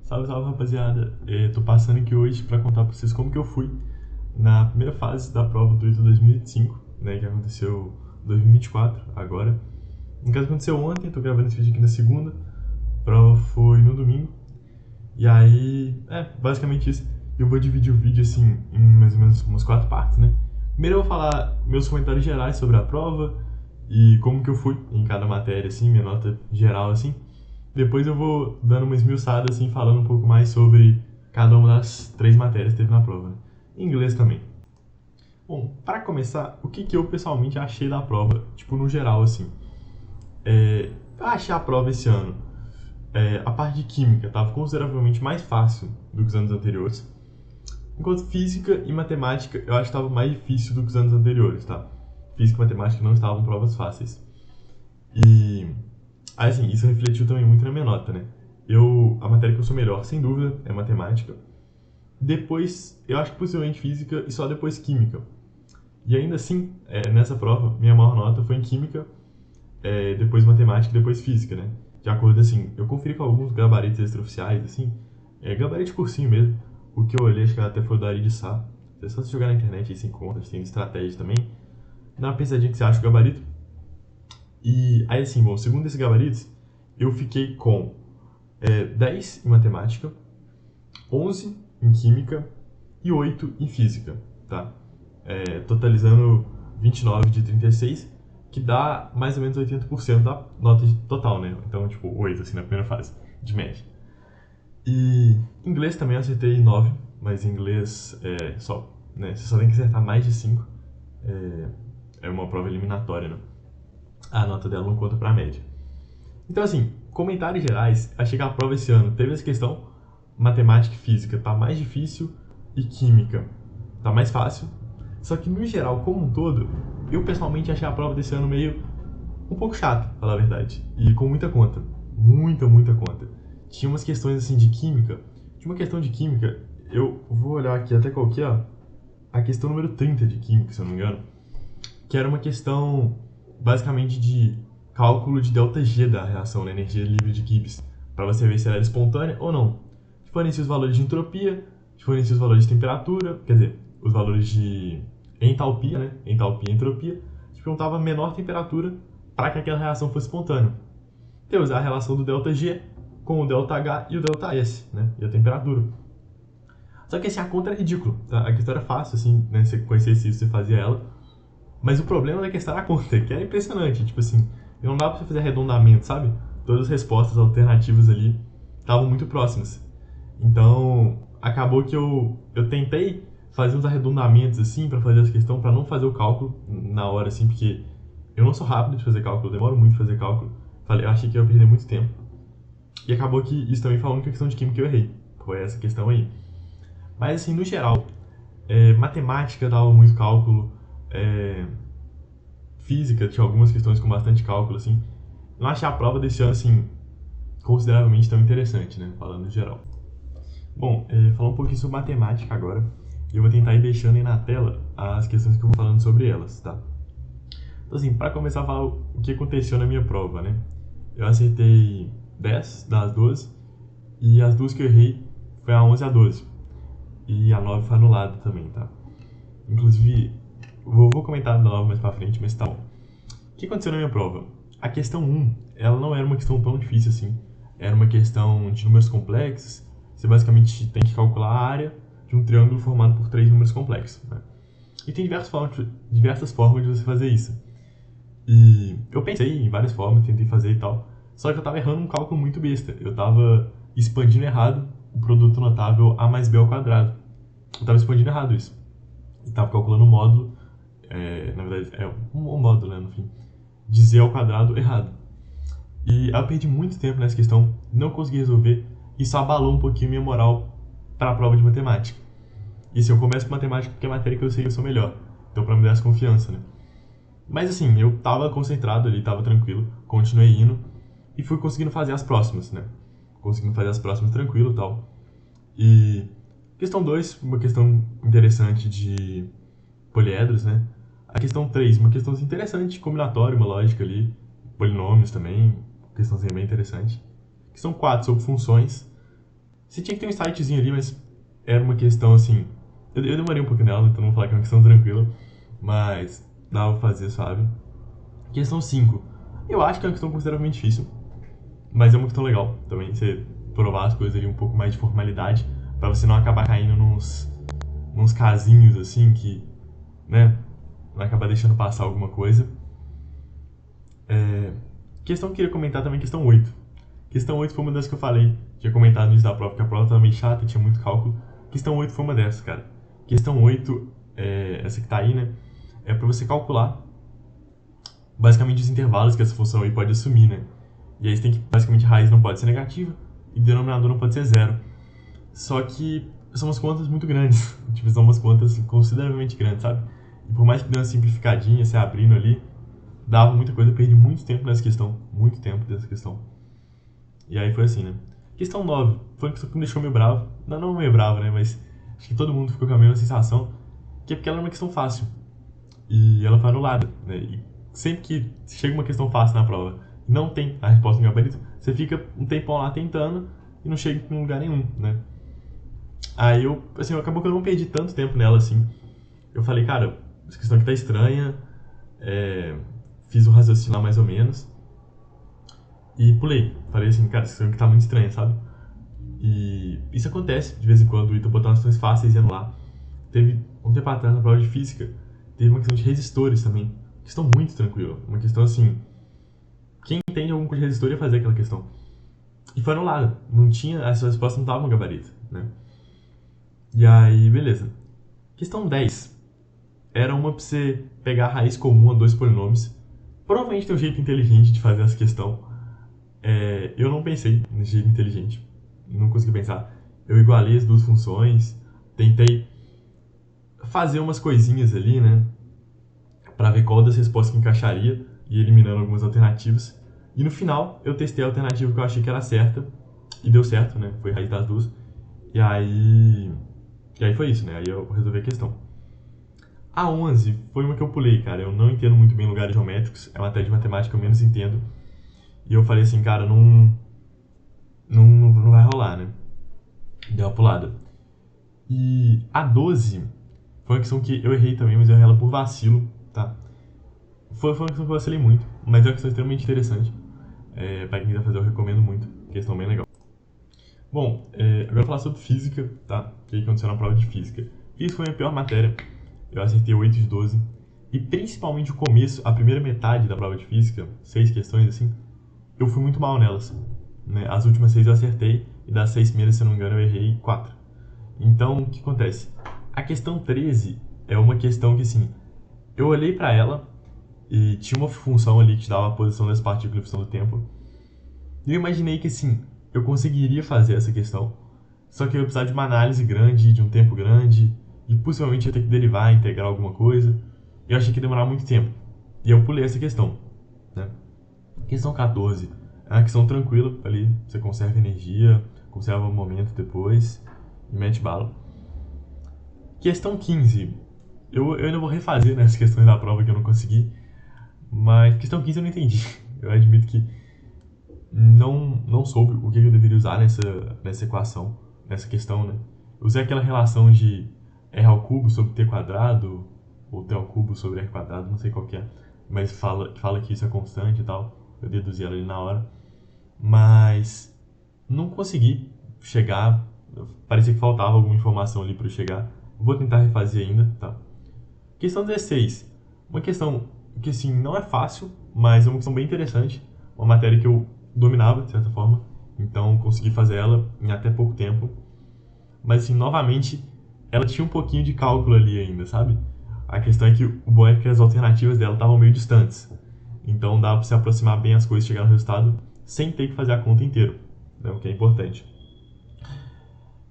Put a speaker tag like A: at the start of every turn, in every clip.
A: Salve, salve, rapaziada. Tô passando aqui hoje para contar para vocês como que eu fui na primeira fase da prova do ITA 2025, né, que aconteceu em 2024, agora. No caso, aconteceu ontem, tô gravando esse vídeo aqui na segunda, a prova foi no domingo. E aí, basicamente isso. Eu vou dividir o vídeo, assim, em mais ou menos umas 4 partes, né. Primeiro eu vou falar meus comentários gerais sobre a prova e como que eu fui em cada matéria, assim, minha nota geral, assim. Depois eu vou dando uma esmiuçada, assim, falando um pouco mais sobre cada uma das 3 matérias que teve na prova, né? Em inglês também. Bom, para começar, o que eu pessoalmente achei da prova, tipo, no geral, assim. Eu achei a prova esse ano, a parte de química estava consideravelmente mais fácil do que os anos anteriores, enquanto física e matemática eu acho que estava mais difícil do que os anos anteriores, tá? Física e matemática não estavam provas fáceis. E aí, assim, isso refletiu também muito na minha nota, né? A matéria que eu sou melhor, sem dúvida, é matemática. Depois, eu acho que possivelmente física e só depois química. E ainda assim, nessa prova, minha maior nota foi em química, depois matemática e depois física, né? De acordo, assim, eu conferi com alguns gabaritos extraoficiais, assim, gabarito de cursinho mesmo. O que eu olhei, acho que até foi o da Ari de Sá. É só você jogar na internet aí, você encontra, tem estratégia também. Dá uma pensadinha que você acha o gabarito. E aí, assim, bom, segundo esses gabaritos, eu fiquei com 10 em matemática, 11 em química e 8 em física, tá? Totalizando 29 de 36, que dá mais ou menos 80% da nota total, né? Então, tipo, 8, assim, na primeira fase, de média. E inglês também eu acertei 9, mas inglês só, né? Você só tem que acertar mais de 5. É uma prova eliminatória, né? A nota dela não conta pra média. Então, assim, comentários gerais, achei que a prova esse ano teve essa questão, matemática e física tá mais difícil e química tá mais fácil. Só que, no geral, como um todo, eu pessoalmente achei a prova desse ano meio um pouco chata, pra falar a verdade. E com muita conta. Muita conta. Tinha umas questões, assim, de química. Tinha uma questão de química, eu vou olhar aqui até qual que é, a questão número 30 de química, se eu não me engano, que era uma questão, basicamente, de cálculo de ΔG da reação, né, energia livre de Gibbs, para você ver se ela era espontânea ou não. Fornecia os valores de entropia, fornecia os valores de temperatura, quer dizer, os valores de entalpia, né, entalpia e entropia, te perguntava a menor temperatura para que aquela reação fosse espontânea. Então, usar a relação do ΔG com o ΔH e o ΔS, né, e a temperatura. Só que assim, a conta era ridícula, tá? A questão era fácil, assim, né, você conhecesse isso, você fazia ela, mas o problema da questão era a conta, que era impressionante. Tipo assim, não dava pra você fazer arredondamento, sabe? Todas as respostas alternativas ali estavam muito próximas. Então, acabou que eu tentei fazer uns arredondamentos, assim, pra fazer essa questão, pra não fazer o cálculo na hora, assim, porque eu não sou rápido de fazer cálculo, eu demoro muito de fazer cálculo. Eu achei que eu ia perder muito tempo. E acabou que isso também foi a única questão de química que eu errei. Foi essa questão aí. Mas, assim, no geral, matemática dava muito cálculo, física tinha algumas questões com bastante cálculo, assim. Não achei a prova desse ano, assim, consideravelmente tão interessante, né? Falando no geral. Bom, falar um pouquinho sobre matemática agora. E eu vou tentar ir deixando aí na tela as questões que eu vou falando sobre elas, tá? Então, assim, para começar a falar o que aconteceu na minha prova, né? Eu acertei 10 das 12 e as duas que eu errei foi a 11 e a 12. E a 9 foi anulada também, tá? Inclusive, vou comentar da 9 mais pra frente, mas tá bom. O que aconteceu na minha prova? A questão 1, ela não era uma questão tão difícil assim. Era uma questão de números complexos. Você basicamente tem que calcular a área de um triângulo formado por 3 números complexos, né? E tem diversas formas de você fazer isso. E eu pensei em várias formas, tentei fazer e tal. Só que eu tava errando um cálculo muito besta. Eu tava expandindo errado o produto notável A mais B ao quadrado. Eu tava expandindo errado isso. E tava calculando o módulo, na verdade, um módulo, né, no fim, de Z ao quadrado errado. E eu perdi muito tempo nessa questão, não consegui resolver. Isso abalou um pouquinho minha moral para a prova de matemática. E se eu começo com matemática porque é a matéria que eu sei que eu sou melhor. Então, para me dar essa confiança, né? Mas assim, eu tava concentrado ali, tava tranquilo, continuei indo e fui conseguindo fazer as próximas, né? Conseguindo fazer as próximas tranquilo e tal. E questão 2, uma questão interessante de poliedros, né? A questão 3, uma questão interessante, combinatória, uma lógica ali, polinômios também, questãozinha bem interessante. Questão 4, sobre funções. Você tinha que ter um sitezinho ali, mas era uma questão assim. Eu demorei um pouquinho nela, então não vou falar que é uma questão tranquila, mas dava pra fazer, sabe? Questão 5. Eu acho que é uma questão consideravelmente difícil, mas é uma questão legal também, você provar as coisas ali um pouco mais de formalidade, pra você não acabar caindo nos casinhos assim que, né, vai acabar deixando passar alguma coisa. Questão que eu queria comentar também, questão 8. Questão 8 foi uma das que eu falei, tinha comentado no início da prova, que a prova estava meio chata, tinha muito cálculo. Questão 8 foi uma dessas, cara. Questão 8, essa que tá aí, né, é para você calcular basicamente os intervalos que essa função aí pode assumir, né. E aí você tem que, basicamente, a raiz não pode ser negativa e o denominador não pode ser zero. Só que são umas contas muito grandes, tipo, são umas contas consideravelmente grandes, sabe? E por mais que dê uma simplificadinha, você abrindo ali, dava muita coisa, eu perdi muito tempo nessa questão, muito tempo dessa questão. E aí foi assim, né? Questão 9 foi uma questão que me deixou meio bravo. Não meio bravo, né? Mas acho que todo mundo ficou com a mesma sensação, que é porque ela era uma questão fácil. E ela foi anulada, né? E sempre que chega uma questão fácil na prova e não tem a resposta no gabarito, você fica um tempão lá tentando e não chega em lugar nenhum, né? Aí acabou que eu não perdi tanto tempo nela, assim. Eu falei, cara, essa questão aqui tá estranha, fiz um raciocínio lá mais ou menos, e pulei. Falei assim, cara, essa questão aqui tá muito estranha, sabe? E isso acontece de vez em quando, o Ita botar umas questões fáceis e anular. Teve um tempo atrás, na prova de física, teve uma questão de resistores também. Questão muito tranquila. Uma questão assim, quem entende algum curso de resistor ia fazer aquela questão. E foi anulada. Não tinha, essa resposta não estava no gabarito, né? E aí, beleza. Questão 10. Era uma pra você pegar a raiz comum a dois polinômios. Provavelmente tem um jeito inteligente de fazer essa questão. Eu não pensei nesse jeito inteligente. Não consegui pensar. Eu igualei as duas funções. Tentei fazer umas coisinhas ali, né? Pra ver qual das respostas que encaixaria. E eliminando algumas alternativas. E no final, eu testei a alternativa que eu achei que era certa. E deu certo, né? Foi raiz das duas. E aí foi isso, né? Aí eu resolvi a questão. A 11 foi uma que eu pulei, cara. Eu não entendo muito bem lugares geométricos. É uma matéria de matemática que eu menos entendo. E eu falei assim, cara, não vai rolar, né? Deu uma pulada. E a 12 foi uma questão que eu errei também, mas eu errei ela por vacilo, tá? Foi uma questão que eu vacilei muito, mas é uma questão extremamente interessante. Pra quem quiser fazer, eu recomendo muito. Questão bem legal. Bom, agora eu vou falar sobre física, tá? O que aconteceu na prova de física. Física foi a minha pior matéria. Eu acertei 8 de 12. E principalmente o começo, a primeira metade da prova de física, 6 questões assim, eu fui muito mal nelas, né? As últimas 6 eu acertei, e das 6 primeiras, se eu não me engano, eu errei 4. Então, o que acontece? A questão 13 é uma questão que, assim, eu olhei pra ela e tinha uma função ali que te dava a posição das partículas e a função do tempo. E eu imaginei que, assim, eu conseguiria fazer essa questão, só que eu ia precisar de uma análise grande, de um tempo grande, e possivelmente ia ter que derivar, integrar alguma coisa. E eu achei que ia demorar muito tempo. E eu pulei essa questão, né? Questão 14 é uma questão tranquila, ali você conserva energia, conserva o momento depois e mete bala. Questão 15, eu ainda vou refazer, né, as questões da prova que eu não consegui, mas questão 15 eu não entendi. Eu admito que não soube o que eu deveria usar nessa equação, nessa questão, né? Eu usei aquela relação de r ao cubo sobre t quadrado, ou t ao cubo sobre r quadrado, não sei qual que é, mas fala que isso é constante e tal. Eu deduzi ela ali na hora, mas não consegui chegar, parecia que faltava alguma informação ali para eu chegar. Vou tentar refazer ainda, tá? Questão 16, uma questão que assim não é fácil, mas é uma questão bem interessante, uma matéria que eu dominava de certa forma, então consegui fazer ela em até pouco tempo, mas assim, novamente, ela tinha um pouquinho de cálculo ali ainda, sabe? A questão é que o bom é que as alternativas dela estavam meio distantes. Então dá para se aproximar bem as coisas e chegar no resultado sem ter que fazer a conta inteira, né, o que é importante.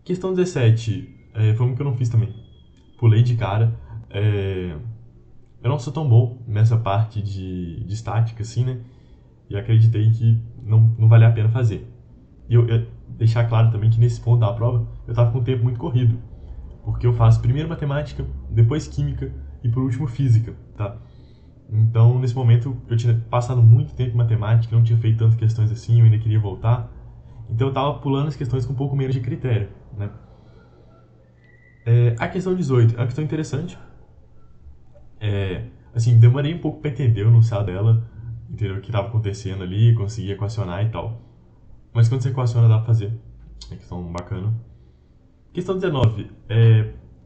A: Questão 17, foi uma que eu não fiz também. Pulei de cara. Eu não sou tão bom nessa parte de estática, assim, né? E acreditei que não valia a pena fazer. E eu deixar claro também que nesse ponto da prova eu tava com um tempo muito corrido. Porque eu faço primeiro matemática, depois química e por último física, tá? Então, nesse momento, eu tinha passado muito tempo em matemática, não tinha feito tantas questões assim, eu ainda queria voltar. Então eu tava pulando as questões com um pouco menos de critério, né? A questão 18 é uma questão interessante. Assim, demorei um pouco pra entender o enunciado dela, entender o que estava acontecendo ali, conseguir equacionar e tal. Mas quando você equaciona dá pra fazer. É questão bacana. Questão 19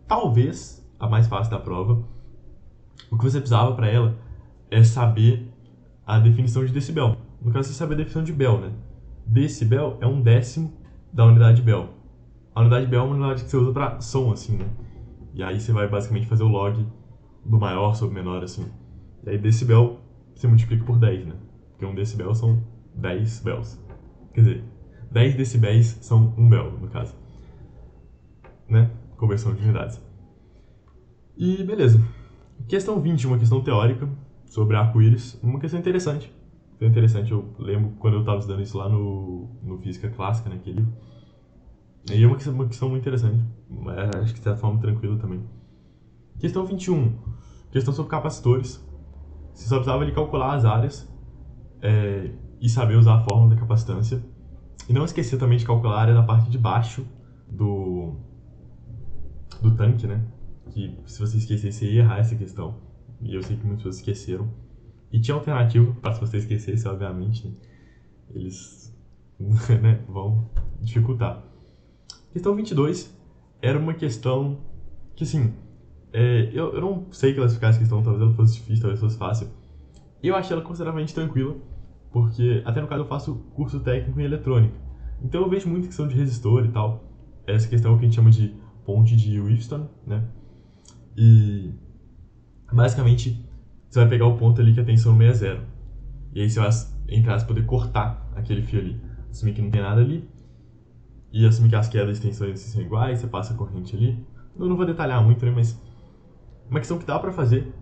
A: talvez a mais fácil da prova. O que você precisava para ela é saber a definição de decibel. No caso, você sabe a definição de bel, né? Decibel é um décimo da unidade bel. A unidade bel é uma unidade que você usa para som, assim, né? E aí você vai basicamente fazer o log do maior sobre o menor, assim. E aí decibel você multiplica por 10, né? Porque um decibel são 10 bels. Quer dizer, 10 decibéis são 1 bel, no caso. Né? Conversão de unidades. E beleza. Questão 20, uma questão teórica sobre arco-íris. Uma questão interessante. Eu lembro quando eu estava estudando isso lá no Física Clássica, né, aquele livro. E é uma questão muito interessante. Acho que de certa forma tranquila também. Questão 21. Questão sobre capacitores. Você só precisava ali calcular as áreas e saber usar a fórmula da capacitância. E não esquecer também de calcular a área da parte de baixo do tanque, né? Que se você esquecer, você ia errar essa questão. E eu sei que muitas pessoas esqueceram. E tinha alternativa, para se você esquecesse, obviamente, eles né, vão dificultar. Questão 22 era uma questão que, assim, eu não sei classificar essa questão, talvez ela fosse difícil, talvez fosse fácil. Eu achei ela consideravelmente tranquila, porque, até no caso, eu faço curso técnico em eletrônica. Então eu vejo muita questão de resistor e tal. Essa questão que a gente chama de ponte de Wheatstone, né? E, basicamente, você vai pegar o ponto ali que a tensão no meio é zero. E aí você vai, entre aspas, poder cortar aquele fio ali. Assumir que não tem nada ali. E assumir que as quedas de tensão são iguais, você passa a corrente ali. Eu não vou detalhar muito, né, mas uma questão que dá pra fazer.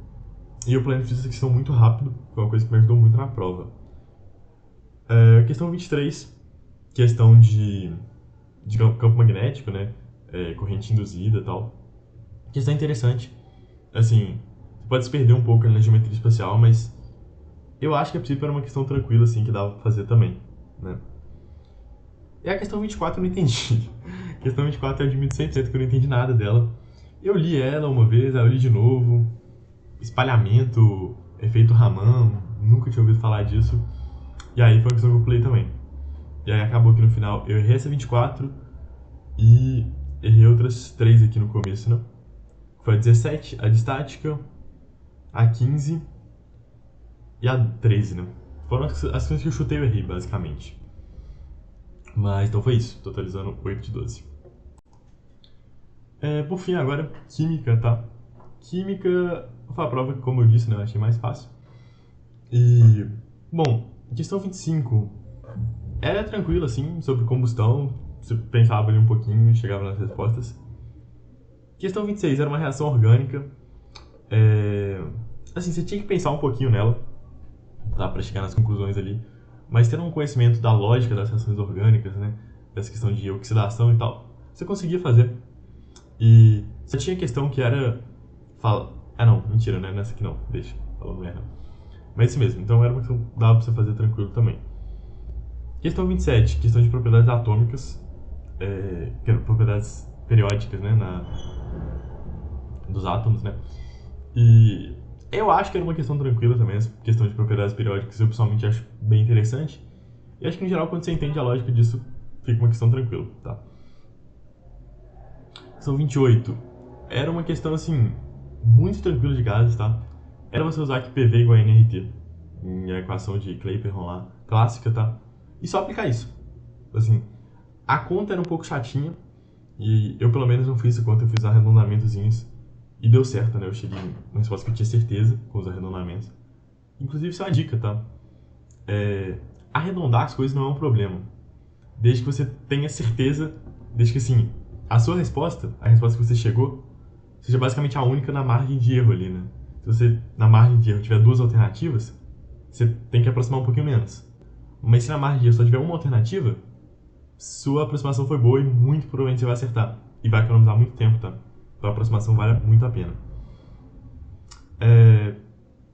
A: E eu planejei essa questão muito rápido. Foi uma coisa que me ajudou muito na prova. Questão 23. Questão de campo magnético, né? Corrente induzida e tal. Questão interessante. Assim, você pode se perder um pouco na geometria espacial, mas eu acho que a princípio era uma questão tranquila, assim, que dava pra fazer também, né? E a questão 24 eu não entendi. A questão 24 eu admito 100% que eu não entendi nada dela. Eu li ela uma vez, aí eu li de novo. Espalhamento, efeito Raman, nunca tinha ouvido falar disso. E aí foi uma questão que eu pulei também. E aí acabou que no final eu errei essa 24 e errei outras 3 aqui no começo, né? Foi a 17, a de estática, a 15 e a 13, né? Foram as coisas que eu chutei e errei, basicamente. Mas então foi isso, totalizando 8 de 12. Por fim, agora, química, tá? Química foi a prova que, como eu disse, né, eu achei mais fácil. E, bom, questão 25 era tranquilo, assim, sobre combustão. Você pensava ali um pouquinho e chegava nas respostas. Questão 26 era uma reação orgânica. Assim, você tinha que pensar um pouquinho nela, tá, pra chegar nas conclusões ali. Mas tendo um conhecimento da lógica das reações orgânicas, né, dessa questão de oxidação e tal, você conseguia fazer. E só tinha questão que era... não, mentira, né? Nessa aqui não, deixa, falando merda. Mas isso mesmo, então era uma questão que dava pra você fazer tranquilo também. Questão 27, questão de propriedades atômicas, propriedades periódicas, né, dos átomos, né. E eu acho que era uma questão tranquila também, essa questão de propriedades periódicas eu pessoalmente acho bem interessante. E acho que, em geral, quando você entende a lógica disso, fica uma questão tranquila, tá? Questão 28. Era uma questão, assim, muito tranquila de gases, tá? Era você usar que PV igual a nRT, em a equação de Clapeyron lá, clássica, tá? E só aplicar isso. Assim, a conta era um pouco chatinha, e eu pelo menos não fiz a conta, eu fiz arredondamentozinhos, e deu certo, né? Eu cheguei numa resposta que eu tinha certeza com os arredondamentos. Inclusive, isso é uma dica, tá? Arredondar as coisas não é um problema, desde que você tenha certeza, desde que, assim, a sua resposta, a resposta que você chegou, seja basicamente a única na margem de erro ali, né? Se você, na margem de erro, tiver 2 alternativas, você tem que aproximar um pouquinho menos. Mas se na margem de erro só tiver uma alternativa, sua aproximação foi boa e muito provavelmente você vai acertar. E vai economizar muito tempo, tá? Então a aproximação vale muito a pena.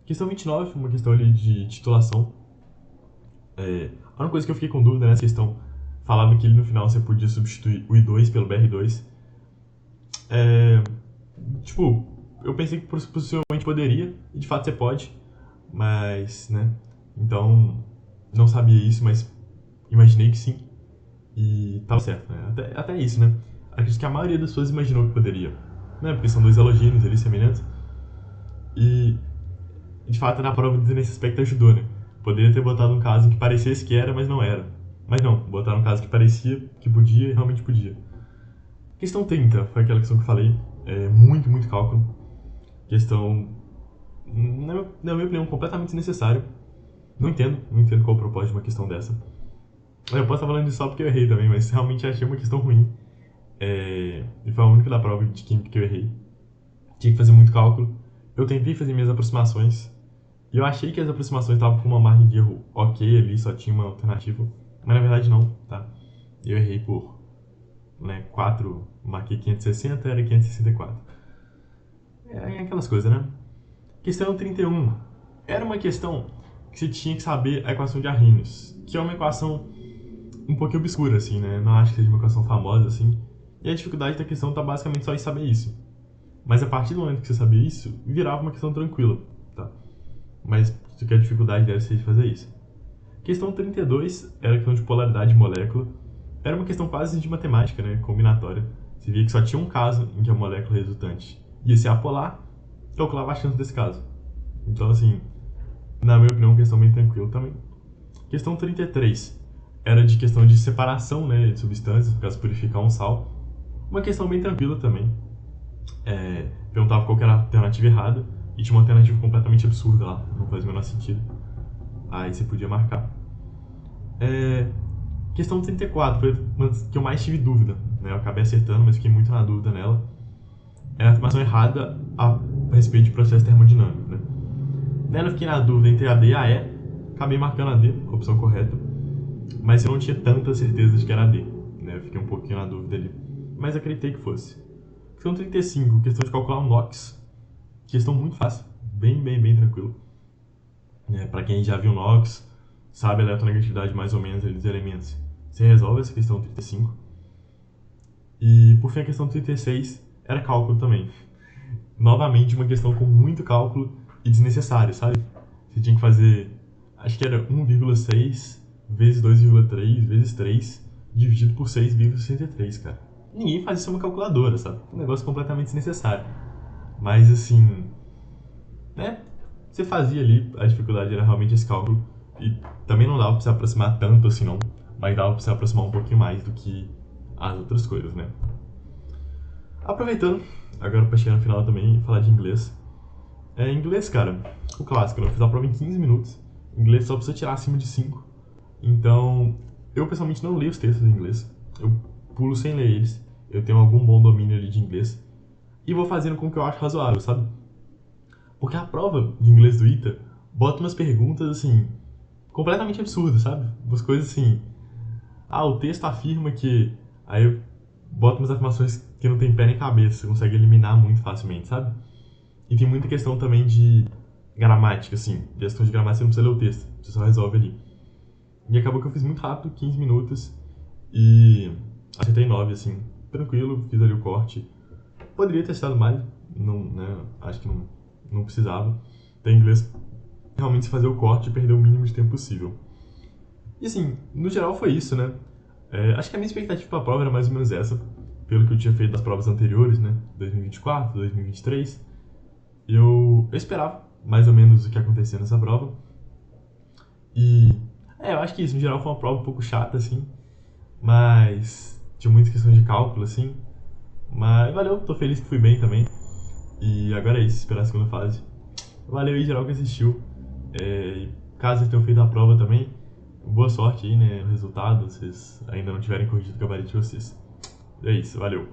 A: Questão 29, uma questão ali de titulação. A única coisa que eu fiquei com dúvida nessa questão falava que no final você podia substituir o I2 pelo BR2. Tipo, eu pensei que possivelmente poderia, e de fato você pode, mas, né, então, não sabia isso, mas imaginei que sim, e tava certo, né, até isso, né, acredito que a maioria das pessoas imaginou que poderia, né, porque são dois halogênios ali semelhantes, e de fato na prova nesse aspecto ajudou, né, poderia ter botado um caso em que parecesse que era, mas não era, mas não, botaram um caso que parecia que podia e realmente podia. Questão 30 foi aquela questão que eu falei, muito cálculo, questão, na minha opinião, completamente desnecessário. Não entendo qual o propósito de uma questão dessa. Eu posso estar falando isso só porque eu errei também, mas realmente achei uma questão ruim. E foi a única da prova de química que eu errei. Tinha que fazer muito cálculo. Eu tentei fazer minhas aproximações, e eu achei que as aproximações estavam com uma margem de erro ok ali, só tinha uma alternativa, mas na verdade não, tá? Eu errei por 4, marquei 560, era 564. É aquelas coisas, né? Questão 31. Era uma questão que você tinha que saber a equação de Arrhenius, que é uma equação um pouquinho obscura, assim, né? Não acho que seja uma equação famosa, assim. E a dificuldade da questão tá basicamente só em saber isso. Mas a partir do momento que você sabia isso, virava uma questão tranquila, tá? Mas acho que a dificuldade deve ser de fazer isso. Questão 32 era a questão de polaridade de molécula. Era uma questão quase de matemática, né? Combinatória. Você via que só tinha um caso em que a molécula resultante ia ser apolar, calculava a chance desse caso. Então, assim, na minha opinião, questão bem tranquila também. Questão 33 era de questão de separação, né, de substâncias, no caso, purificar um sal. Uma questão bem tranquila também. Perguntava qual que era a alternativa errada, e tinha uma alternativa completamente absurda lá, não faz o menor sentido. Aí você podia marcar. Questão 34 foi uma que eu mais tive dúvida, né? Eu acabei acertando, mas fiquei muito na dúvida nela. É a afirmação errada a respeito de processo termodinâmico, né? Nela eu fiquei na dúvida entre a D e a E, acabei marcando a D, a opção correta, mas eu não tinha tanta certeza de que era a D, né? Eu fiquei um pouquinho na dúvida ali, mas acreditei que fosse. Questão 35, questão de calcular um NOx, questão muito fácil, bem tranquilo. Para quem já viu NOx, sabe a eletronegatividade mais ou menos dos elementos. Você resolve essa questão 35. E por fim a questão 36 era cálculo também. Novamente uma questão com muito cálculo e desnecessário, sabe? Você tinha que fazer, acho que era 1,6 vezes 2,3 vezes 3 dividido por 6,63, cara. Ninguém faz isso em uma calculadora, sabe? Um negócio completamente desnecessário. Mas assim, né? Você fazia ali, a dificuldade era realmente esse cálculo. E também não dava pra se aproximar tanto assim não, mas dava pra se aproximar um pouquinho mais do que as outras coisas, né? Aproveitando, agora pra chegar no final também, falar de inglês. Inglês, cara, o clássico, né? Eu fiz a prova em 15 minutos. Inglês só precisa tirar acima de 5. Então, eu pessoalmente não leio os textos em inglês. Eu pulo sem ler eles. Eu tenho algum bom domínio ali de inglês. E vou fazendo com o que eu acho razoável, sabe? Porque a prova de inglês do ITA bota umas perguntas, assim, completamente absurdas, sabe? Umas coisas assim... o texto afirma que... Aí eu boto umas afirmações que não tem pé nem cabeça. Você consegue eliminar muito facilmente, sabe? E tem muita questão também de gramática, assim. De questão de gramática você não precisa ler o texto. Você só resolve ali. E acabou que eu fiz muito rápido, 15 minutos. E acertei 9, assim. Tranquilo, fiz ali o corte. Poderia ter estado mais. Não, né? Acho que não precisava. Tem inglês realmente se fazer o corte e perder o mínimo de tempo possível. E assim, no geral foi isso, né? Acho que a minha expectativa para a prova era mais ou menos essa. Pelo que eu tinha feito das provas anteriores, né? 2024, 2023. Eu esperava mais ou menos o que acontecia nessa prova. E eu acho que isso, no geral, foi uma prova um pouco chata, assim. Mas tinha muitas questões de cálculo, assim. Mas valeu, tô feliz que fui bem também. E agora é isso, esperar a segunda fase. Valeu aí, geral, que assistiu. Caso vocês tenham feito a prova também, boa sorte aí, né? O resultado, vocês ainda não tiverem corrigido o gabarito de vocês. É isso, valeu.